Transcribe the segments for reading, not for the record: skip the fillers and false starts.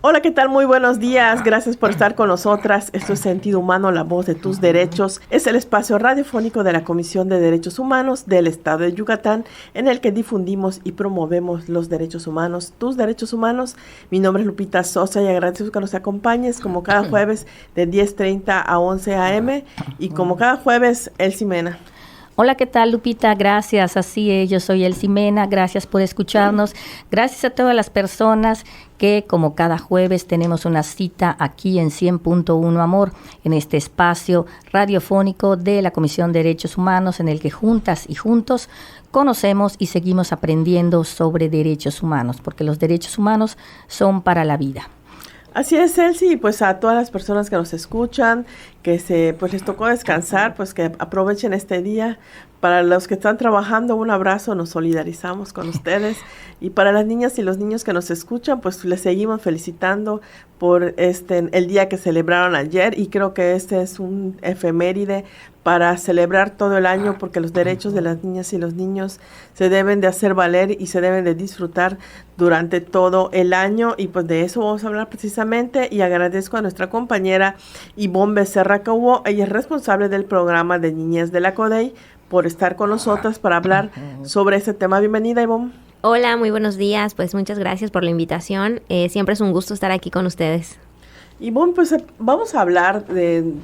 Hola, ¿qué tal? Muy buenos días. Gracias por estar con nosotras. Esto es Sentido Humano, la voz de tus derechos. Es el espacio radiofónico de la Comisión de Derechos Humanos del Estado de Yucatán, en el que difundimos y promovemos los derechos humanos, tus derechos humanos. Mi nombre es Lupita Sosa y agradezco que nos acompañes como cada jueves de 10:30 a 11 a.m. y como cada jueves, Elsie Mena. Hola, ¿qué tal, Lupita? Gracias, así es, yo soy Elsie Mena, gracias por escucharnos, gracias a todas las personas que como cada jueves tenemos una cita aquí en 100.1 Amor, en este espacio radiofónico de la Comisión de Derechos Humanos, en el que juntas y juntos conocemos y seguimos aprendiendo sobre derechos humanos, porque los derechos humanos son para la vida. Así es, Elsie, pues a todas las personas que nos escuchan, que pues les tocó descansar, pues que aprovechen este día. Para los que están trabajando, un abrazo, nos solidarizamos con ustedes. Y para las niñas y los niños que nos escuchan, pues les seguimos felicitando por el día que celebraron ayer, y creo que este es un efeméride para celebrar todo el año, porque los derechos de las niñas y los niños se deben de hacer valer y se deben de disfrutar durante todo el año, y pues de eso vamos a hablar precisamente. Y agradezco a nuestra compañera Ivonne Becerra Caubó, ella es responsable del programa de niñez de la CODEI, por estar con nosotras para hablar sobre este tema. Bienvenida, Ivonne. Hola, muy buenos días, pues muchas gracias por la invitación, siempre es un gusto estar aquí con ustedes. Y bueno, pues vamos a hablar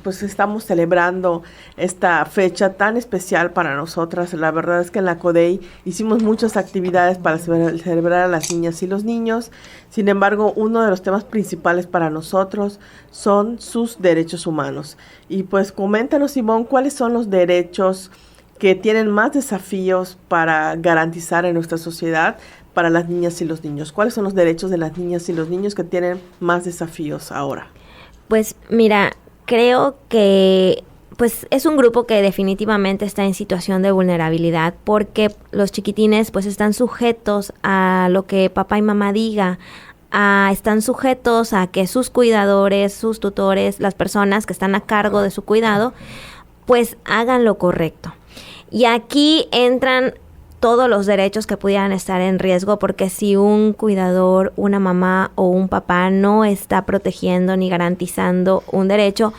pues estamos celebrando esta fecha tan especial para nosotras. La verdad es que en la CODEI hicimos muchas actividades para celebrar a las niñas y los niños. Sin embargo, uno de los temas principales para nosotros son sus derechos humanos. Y pues coméntanos, Ivonne, ¿cuáles son los derechos que tienen más desafíos para garantizar en nuestra sociedad para las niñas y los niños? ¿Cuáles son los derechos de las niñas y los niños que tienen más desafíos ahora? Pues mira, creo que pues es un grupo que definitivamente está en situación de vulnerabilidad, porque los chiquitines pues están sujetos a lo que papá y mamá diga, están sujetos a que sus cuidadores, sus tutores, las personas que están a cargo de su cuidado, pues hagan lo correcto. Y aquí entran todos los derechos que pudieran estar en riesgo, porque si un cuidador, una mamá o un papá no está protegiendo ni garantizando un derecho,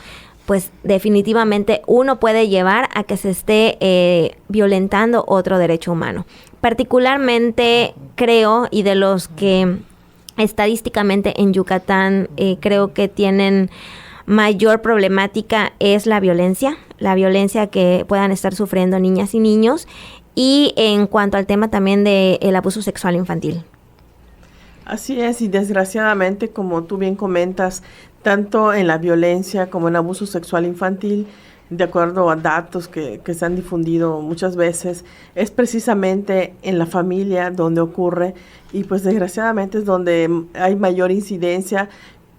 pues definitivamente uno puede llevar a que se esté violentando otro derecho humano. Particularmente creo, y de los que estadísticamente en Yucatán creo que tienen mayor problemática, es la violencia que puedan estar sufriendo niñas y niños, y en cuanto al tema también del abuso sexual infantil. Así es, y desgraciadamente, como tú bien comentas, tanto en la violencia como en abuso sexual infantil, de acuerdo a datos que se han difundido muchas veces, es precisamente en la familia donde ocurre, y pues desgraciadamente es donde hay mayor incidencia,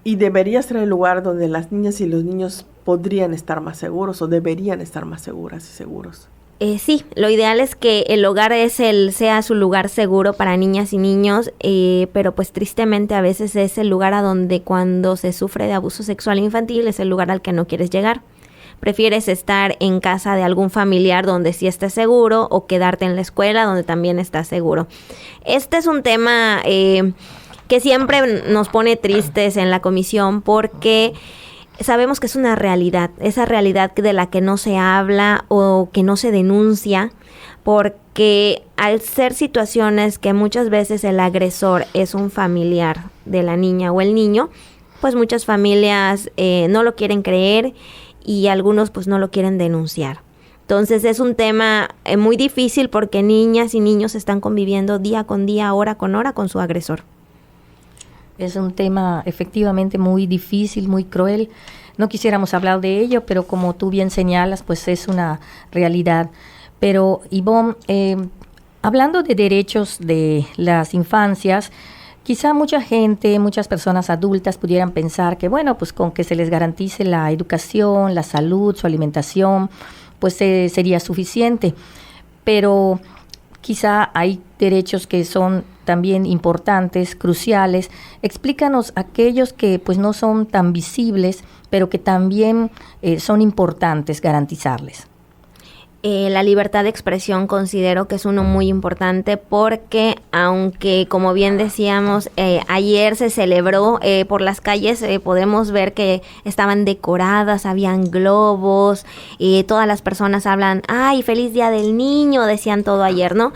y debería ser el lugar donde las niñas y los niños podrían estar más seguros o deberían estar más seguras y seguros. Sí, lo ideal es que el hogar sea su lugar seguro para niñas y niños, pero pues tristemente a veces es el lugar a donde cuando se sufre de abuso sexual infantil es el lugar al que no quieres llegar. Prefieres estar en casa de algún familiar donde sí estés seguro, o quedarte en la escuela donde también estás seguro. Este es un tema que siempre nos pone tristes en la comisión, porque sabemos que es una realidad, esa realidad de la que no se habla o que no se denuncia, porque al ser situaciones que muchas veces el agresor es un familiar de la niña o el niño, pues muchas familias no lo quieren creer, y algunos pues no lo quieren denunciar. Entonces es un tema muy difícil, porque niñas y niños están conviviendo día con día, hora con hora con su agresor. Es un tema efectivamente muy difícil, muy cruel. No quisiéramos hablar de ello, pero como tú bien señalas, pues es una realidad. Pero Ivonne, hablando de derechos de las infancias, quizá muchas personas adultas pudieran pensar que, bueno, pues con que se les garantice la educación, la salud, su alimentación, pues sería suficiente. Pero quizá hay derechos que son también importantes, cruciales. Explícanos aquellos que pues no son tan visibles, pero que también son importantes garantizarles. La libertad de expresión considero que es uno muy importante porque aunque como bien decíamos ayer se celebró por las calles, podemos ver que estaban decoradas, habían globos, todas las personas hablan, ¡ay, feliz día del niño! Decían todo ayer, ¿no?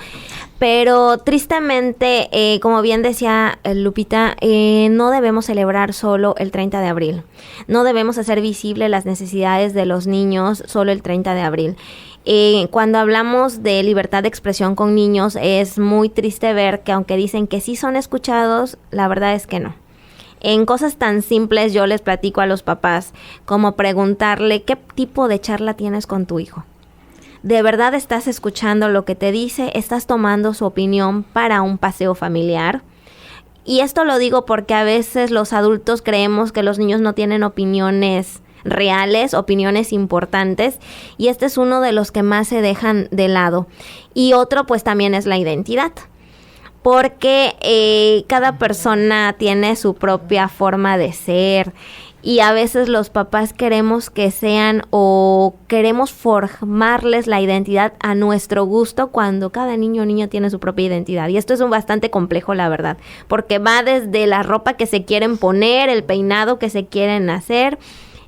Pero tristemente, como bien decía Lupita, no debemos celebrar solo el 30 de abril. No debemos hacer visible las necesidades de los niños solo el 30 de abril. Cuando hablamos de libertad de expresión con niños, es muy triste ver que aunque dicen que sí son escuchados, la verdad es que no. En cosas tan simples yo les platico a los papás, como preguntarle qué tipo de charla tienes con tu hijo. ¿De verdad estás escuchando lo que te dice? ¿Estás tomando su opinión para un paseo familiar? Y esto lo digo porque a veces los adultos creemos que los niños no tienen opiniones reales, opiniones importantes, y este es uno de los que más se dejan de lado. Y otro pues también es la identidad, porque cada persona tiene su propia forma de ser, y a veces los papás queremos que sean o queremos formarles la identidad a nuestro gusto cuando cada niño o niña tiene su propia identidad. Y esto es bastante complejo, la verdad, porque va desde la ropa que se quieren poner, el peinado que se quieren hacer,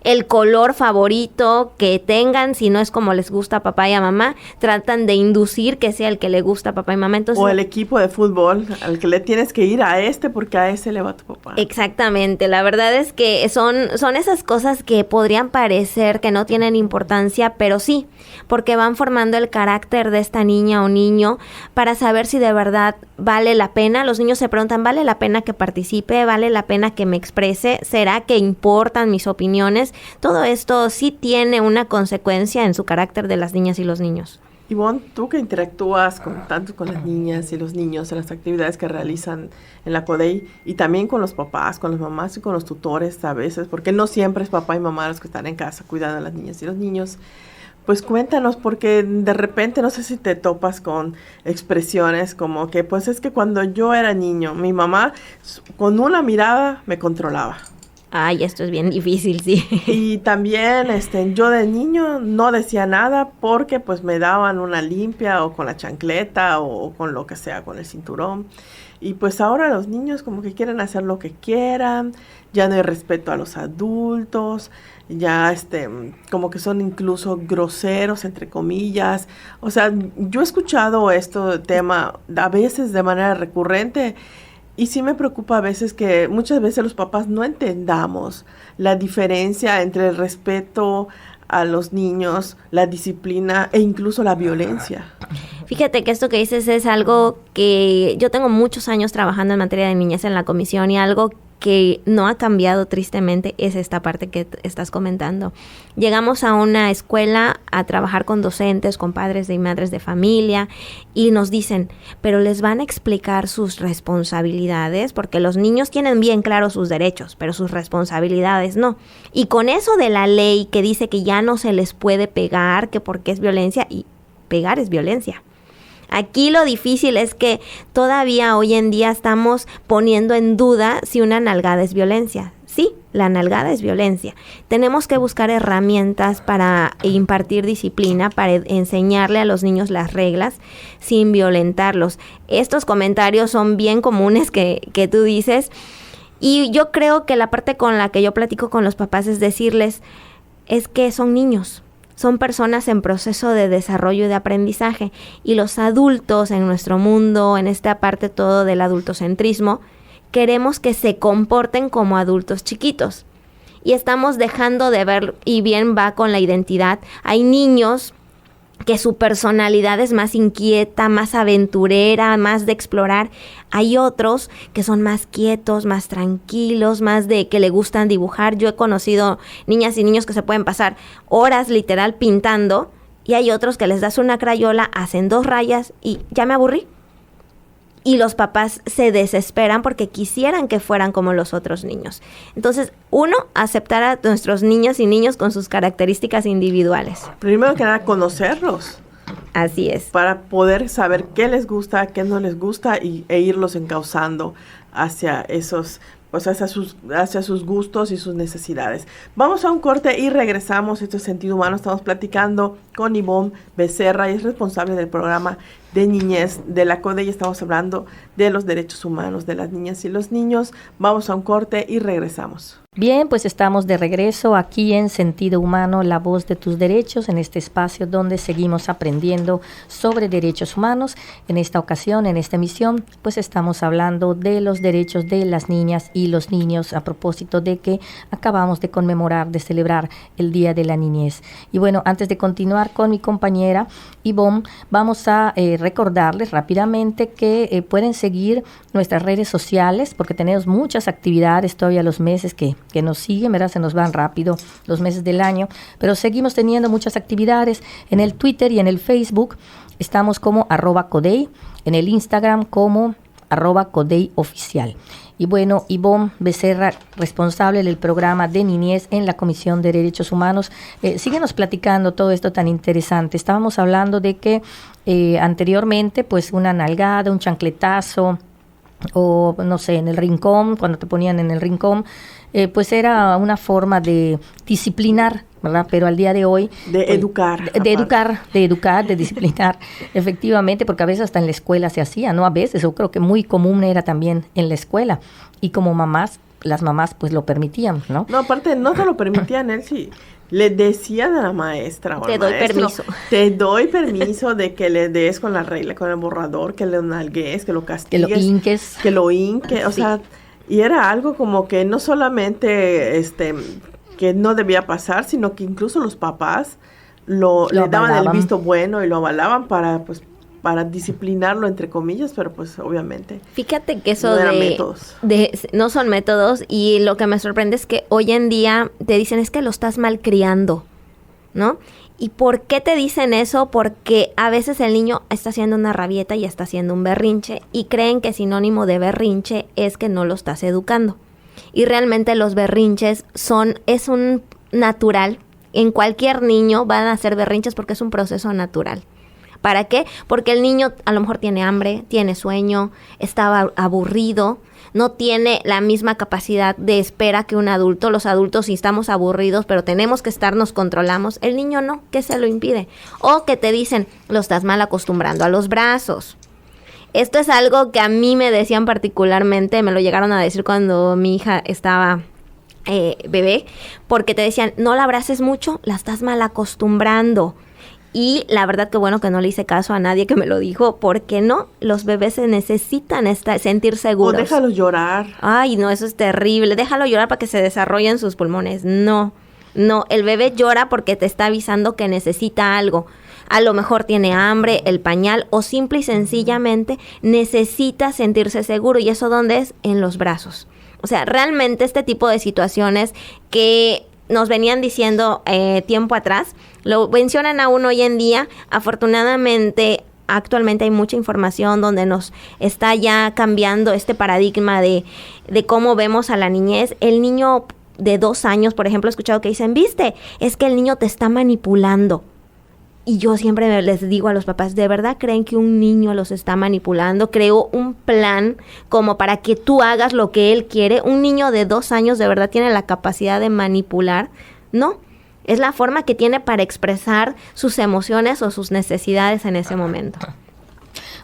el color favorito que tengan, si no es como les gusta a papá y a mamá, tratan de inducir que sea el que le gusta a papá y mamá. Entonces, o el equipo de fútbol al que le tienes que ir a porque a ese le va tu papá. Exactamente, la verdad es que son esas cosas que podrían parecer que no tienen importancia, pero sí, porque van formando el carácter de esta niña o niño para saber si de verdad vale la pena. Los niños se preguntan, ¿vale la pena que participe? ¿Vale la pena que me exprese? ¿Será que importan mis opiniones? Todo esto sí tiene una consecuencia en su carácter de las niñas y los niños. Ivonne, tú que interactúas tanto con las niñas y los niños en las actividades que realizan en la CODEI y también con los papás, con las mamás y con los tutores a veces, porque no siempre es papá y mamá los que están en casa cuidando a las niñas y los niños, pues cuéntanos, porque de repente no sé si te topas con expresiones como que pues es que cuando yo era niño, mi mamá con una mirada me controlaba. Ay, esto es bien difícil, sí. Y también yo de niño no decía nada porque pues me daban una limpia o con la chancleta o con lo que sea, con el cinturón. Y pues ahora los niños como que quieren hacer lo que quieran, ya no hay respeto a los adultos, ya como que son incluso groseros, entre comillas. O sea, yo he escuchado tema a veces de manera recurrente. Y sí me preocupa a veces que muchas veces los papás no entendamos la diferencia entre el respeto a los niños, la disciplina e incluso la violencia. Fíjate que esto que dices es algo que yo tengo muchos años trabajando en materia de niñez en la comisión y algo que no ha cambiado tristemente es esta parte que estás comentando. Llegamos a una escuela a trabajar con docentes, con padres y madres de familia y nos dicen, pero les van a explicar sus responsabilidades porque los niños tienen bien claros sus derechos, pero sus responsabilidades no. Y con eso de la ley que dice que ya no se les puede pegar, que porque es violencia, y pegar es violencia. Aquí lo difícil es que todavía hoy en día estamos poniendo en duda si una nalgada es violencia. Sí, la nalgada es violencia. Tenemos que buscar herramientas para impartir disciplina, para enseñarle a los niños las reglas sin violentarlos. Estos comentarios son bien comunes que tú dices y yo creo que la parte con la que yo platico con los papás es decirles, es que son niños. Son personas en proceso de desarrollo y de aprendizaje y los adultos en nuestro mundo, en esta parte todo del adultocentrismo, queremos que se comporten como adultos chiquitos y estamos dejando de ver, y bien va con la identidad, hay niños que su personalidad es más inquieta, más aventurera, más de explorar. Hay otros que son más quietos, más tranquilos, más de que le gustan dibujar. Yo he conocido niñas y niños que se pueden pasar horas literal pintando y hay otros que les das una crayola, hacen 2 rayas y ya me aburrí. Y los papás se desesperan porque quisieran que fueran como los otros niños. Entonces, aceptar a nuestros niños y niños con sus características individuales. Primero que nada, conocerlos. Así es. Para poder saber qué les gusta, qué no les gusta e irlos encauzando hacia esos pues hacia sus gustos y sus necesidades. Vamos a un corte y regresamos. Esto es Sentido Humano. Estamos platicando con Ivonne Becerra, y es responsable del programa de niñez de la CODE, y estamos hablando de los derechos humanos de las niñas y los niños. Vamos a un corte y regresamos. Bien, pues estamos de regreso aquí en Sentido Humano, la voz de tus derechos, en este espacio donde seguimos aprendiendo sobre derechos humanos. En esta ocasión, en esta emisión, pues estamos hablando de los derechos de las niñas y los niños a propósito de que acabamos de conmemorar, de celebrar el Día de la Niñez. Y bueno, antes de continuar con mi compañera Ivonne, vamos a recordarles rápidamente que pueden seguir nuestras redes sociales, porque tenemos muchas actividades todavía los meses que nos siguen, ¿verdad? Se nos van rápido los meses del año, pero seguimos teniendo muchas actividades en el Twitter y en el Facebook. Estamos como @Codey, en el Instagram como @CodeyOficial. Y bueno, Ivonne Becerra, responsable del programa de niñez en la Comisión de Derechos Humanos, síguenos platicando todo esto tan interesante. Estábamos hablando de que anteriormente, pues una nalgada, un chancletazo, o no sé, en el rincón, cuando te ponían en el rincón, pues era una forma de disciplinar, ¿verdad? Pero al día de hoy... De educar. De disciplinar, efectivamente, porque a veces hasta en la escuela se hacía, ¿no? A veces, yo creo que muy común era también en la escuela. Y como mamás, las mamás pues lo permitían, ¿no? No, aparte no te lo permitían, Elsie. Le decían a la maestra o al maestro, te doy permiso de que le des con la regla, con el borrador, que le nalgues, que lo castigues. Que lo hinques. Que lo hinques, o sea, y era algo como que no solamente que no debía pasar, sino que incluso los papás le daban el visto bueno y lo avalaban para disciplinarlo, entre comillas, pero pues obviamente fíjate que eso no eran métodos. No son métodos, y lo que me sorprende es que hoy en día te dicen es que lo estás malcriando, ¿no? ¿Y por qué te dicen eso? Porque a veces el niño está haciendo una rabieta y está haciendo un berrinche, y creen que sinónimo de berrinche es que no lo estás educando. Y realmente los berrinches es un natural. En cualquier niño van a hacer berrinches porque es un proceso natural. ¿Para qué? Porque el niño a lo mejor tiene hambre, tiene sueño, está aburrido, no tiene la misma capacidad de espera que un adulto. Los adultos, si estamos aburridos, pero tenemos que estar, nos controlamos. El niño no, ¿qué se lo impide? O que te dicen, lo estás mal acostumbrando a los brazos. Esto es algo que a mí me decían particularmente, me lo llegaron a decir cuando mi hija estaba bebé, porque te decían, no la abraces mucho, la estás mal acostumbrando. Y la verdad que bueno que no le hice caso a nadie que me lo dijo, porque no, los bebés se necesitan sentir seguros. O déjalos llorar. Ay, no, eso es terrible. Déjalo llorar para que se desarrollen sus pulmones. No, el bebé llora porque te está avisando que necesita algo. A lo mejor tiene hambre, el pañal, o simple y sencillamente necesita sentirse seguro. ¿Y eso dónde es? En los brazos. O sea, realmente este tipo de situaciones que nos venían diciendo tiempo atrás, lo mencionan aún hoy en día. Afortunadamente, actualmente hay mucha información donde nos está ya cambiando este paradigma de cómo vemos a la niñez. El niño de 2 años, por ejemplo, he escuchado que dicen, ¿viste? Es que el niño te está manipulando. Y yo siempre les digo a los papás, ¿de verdad creen que un niño los está manipulando? Creó un plan como para que tú hagas lo que él quiere. ¿Un niño de 2 años de verdad tiene la capacidad de manipular? No, es la forma que tiene para expresar sus emociones o sus necesidades en ese momento.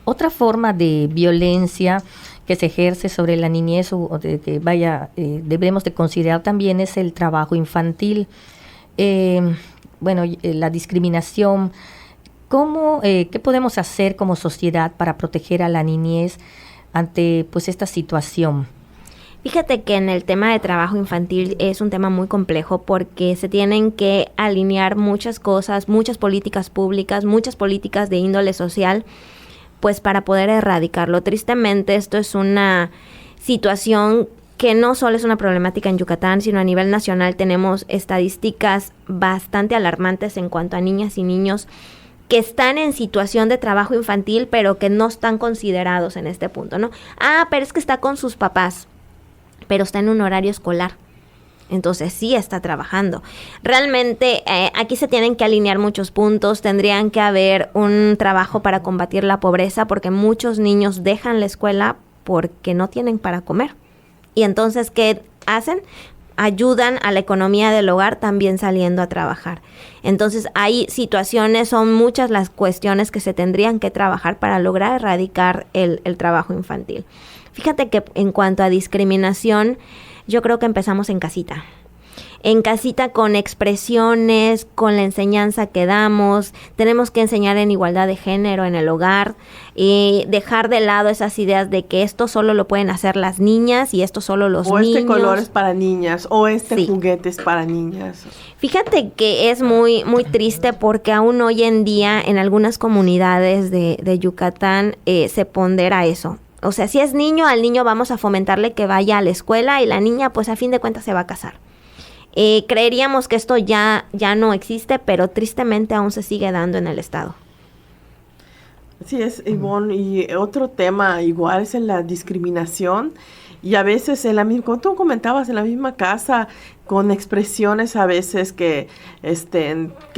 Otra forma de violencia que se ejerce sobre la niñez o de que debemos de considerar también es el trabajo infantil. La discriminación. ¿Qué podemos hacer como sociedad para proteger a la niñez ante pues esta situación? Fíjate que en el tema de trabajo infantil es un tema muy complejo porque se tienen que alinear muchas cosas, muchas políticas públicas, muchas políticas de índole social, pues para poder erradicarlo. Tristemente, esto es una situación que no solo es una problemática en Yucatán, sino a nivel nacional tenemos estadísticas bastante alarmantes en cuanto a niñas y niños que están en situación de trabajo infantil, pero que no están considerados en este punto, ¿no? Pero es que está con sus papás, pero está en un horario escolar. Entonces sí está trabajando. Realmente aquí se tienen que alinear muchos puntos. Tendrían que haber un trabajo para combatir la pobreza, porque muchos niños dejan la escuela porque no tienen para comer. Y entonces, ¿qué hacen? Ayudan a la economía del hogar también saliendo a trabajar. Entonces hay situaciones, son muchas las cuestiones que se tendrían que trabajar para lograr erradicar el trabajo infantil. Fíjate que en cuanto a discriminación, yo creo que empezamos en casita. En casita con expresiones, con la enseñanza que damos, tenemos que enseñar en igualdad de género en el hogar y dejar de lado esas ideas de que esto solo lo pueden hacer las niñas y esto solo los niños. O este color es para niñas, o este juguete es para niñas. Fíjate que es muy, muy triste porque aún hoy en día en algunas comunidades de Yucatán se pondera eso. O sea, si es niño, al niño vamos a fomentarle que vaya a la escuela y la niña pues a fin de cuentas se va a casar. Creeríamos que esto ya no existe, pero tristemente aún se sigue dando en el estado. Así es, Ivonne, y otro tema igual es en la discriminación, y a veces como tú comentabas, en la misma casa, con expresiones a veces que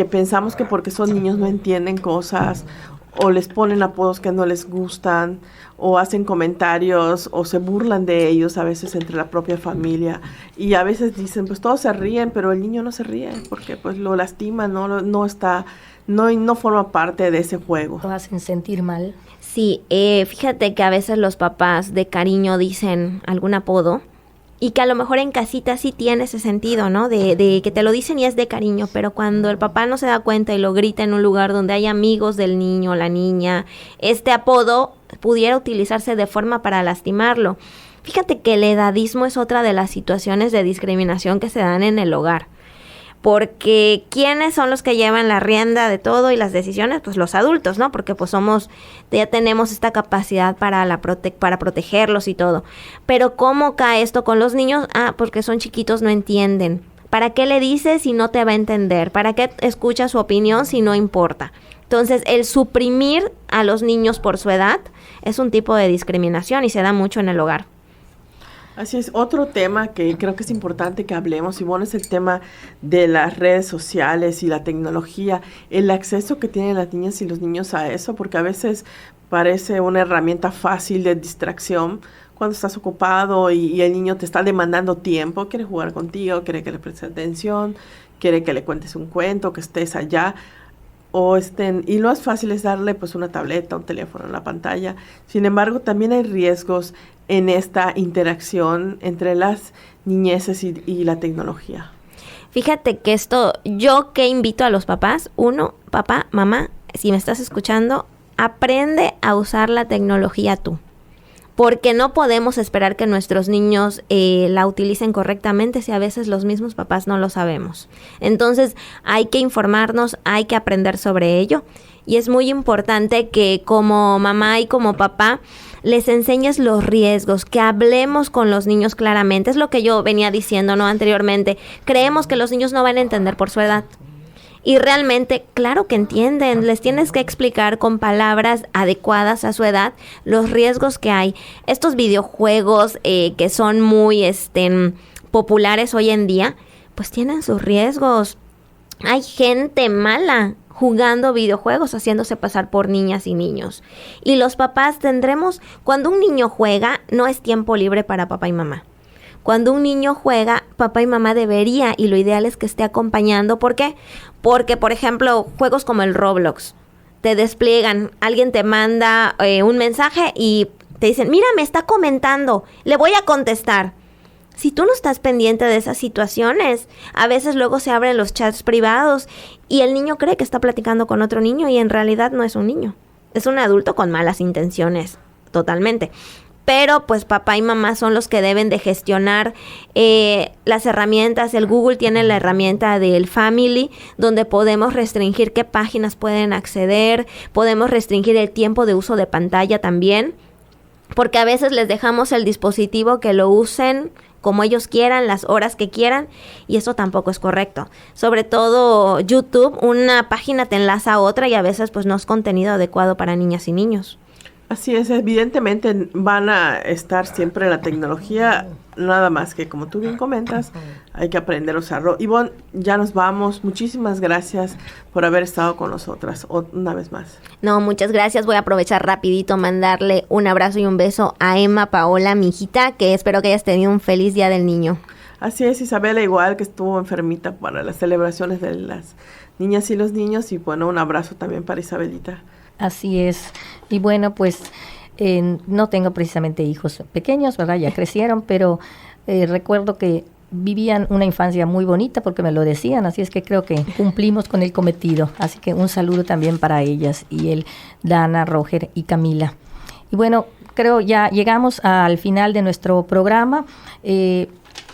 pensamos que porque son niños no entienden cosas, o les ponen apodos que no les gustan, o hacen comentarios, o se burlan de ellos a veces entre la propia familia, y a veces dicen, pues todos se ríen, pero el niño no se ríe, porque pues lo lastima, no forma parte de ese juego. Lo hacen sentir mal. Sí, fíjate que a veces los papás de cariño dicen algún apodo, y que a lo mejor en casita sí tiene ese sentido, ¿no? De que te lo dicen y es de cariño, pero cuando el papá no se da cuenta y lo grita en un lugar donde hay amigos del niño o la niña, este apodo pudiera utilizarse de forma para lastimarlo. Fíjate que el edadismo es otra de las situaciones de discriminación que se dan en el hogar. Porque ¿quiénes son los que llevan la rienda de todo y las decisiones? Pues los adultos, ¿no? Porque pues ya tenemos esta capacidad para protegerlos y todo. Pero ¿cómo cae esto con los niños? Porque son chiquitos, no entienden. ¿Para qué le dices si no te va a entender? ¿Para qué escuchas su opinión si no importa? Entonces, el suprimir a los niños por su edad es un tipo de discriminación y se da mucho en el hogar. Así es, otro tema que creo que es importante que hablemos, Ivonne, es el tema de las redes sociales y la tecnología, el acceso que tienen las niñas y los niños a eso, porque a veces parece una herramienta fácil de distracción cuando estás ocupado y el niño te está demandando tiempo, quiere jugar contigo, quiere que le prestes atención, quiere que le cuentes un cuento, que estés allá. Y lo más fácil es darle pues una tableta, un teléfono en la pantalla. Sin embargo, también hay riesgos en esta interacción entre las niñeces y la tecnología. Fíjate que yo que invito a los papás, papá, mamá, si me estás escuchando, aprende a usar la tecnología tú. Porque no podemos esperar que nuestros niños la utilicen correctamente si a veces los mismos papás no lo sabemos. Entonces hay que informarnos, hay que aprender sobre ello y es muy importante que como mamá y como papá les enseñes los riesgos, que hablemos con los niños claramente. Es lo que yo venía diciendo, ¿no? Anteriormente. Creemos que los niños no van a entender por su edad. Y realmente, claro que entienden, les tienes que explicar con palabras adecuadas a su edad los riesgos que hay. Estos videojuegos que son muy populares hoy en día, pues tienen sus riesgos. Hay gente mala jugando videojuegos, haciéndose pasar por niñas y niños. Y los papás cuando un niño juega, no es tiempo libre para papá y mamá. Cuando un niño juega, papá y mamá debería, y lo ideal es que esté acompañando. ¿Por qué? Porque, por ejemplo, juegos como el Roblox, te despliegan, alguien te manda un mensaje y te dicen, mira, me está comentando, le voy a contestar. Si tú no estás pendiente de esas situaciones, a veces luego se abren los chats privados y el niño cree que está platicando con otro niño y en realidad no es un niño, es un adulto con malas intenciones, totalmente. Pero pues papá y mamá son los que deben de gestionar las herramientas. El Google tiene la herramienta del Family, donde podemos restringir qué páginas pueden acceder, podemos restringir el tiempo de uso de pantalla también, porque a veces les dejamos el dispositivo que lo usen como ellos quieran, las horas que quieran, y eso tampoco es correcto. Sobre todo YouTube, una página te enlaza a otra y a veces pues no es contenido adecuado para niñas y niños. Así es, evidentemente van a estar siempre la tecnología, nada más que como tú bien comentas, hay que aprender a usarlo. Ivonne, ya nos vamos. Muchísimas gracias por haber estado con nosotras una vez más. No, muchas gracias. Voy a aprovechar rapidito, mandarle un abrazo y un beso a Emma Paola, mi hijita, que espero que hayas tenido un feliz Día del Niño. Así es, Isabela, igual que estuvo enfermita para las celebraciones de las niñas y los niños, y bueno, un abrazo también para Isabelita. Así es. Y bueno, pues no tengo precisamente hijos pequeños, ¿verdad? Ya crecieron, pero recuerdo que vivían una infancia muy bonita porque me lo decían, así es que creo que cumplimos con el cometido. Así que un saludo también para ellas y Dana, Roger y Camila. Y bueno, creo ya llegamos al final de nuestro programa.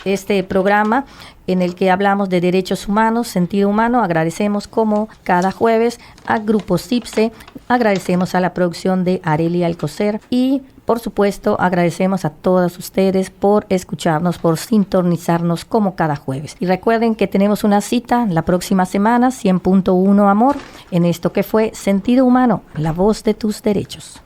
Este programa en el que hablamos de derechos humanos, sentido humano. Agradecemos como cada jueves a Grupo CIPSE, agradecemos a la producción de Arelia Alcocer y por supuesto agradecemos a todos ustedes por escucharnos, por sintonizarnos como cada jueves. Y recuerden que tenemos una cita la próxima semana, 100.1 Amor, en esto que fue Sentido Humano, la voz de tus derechos.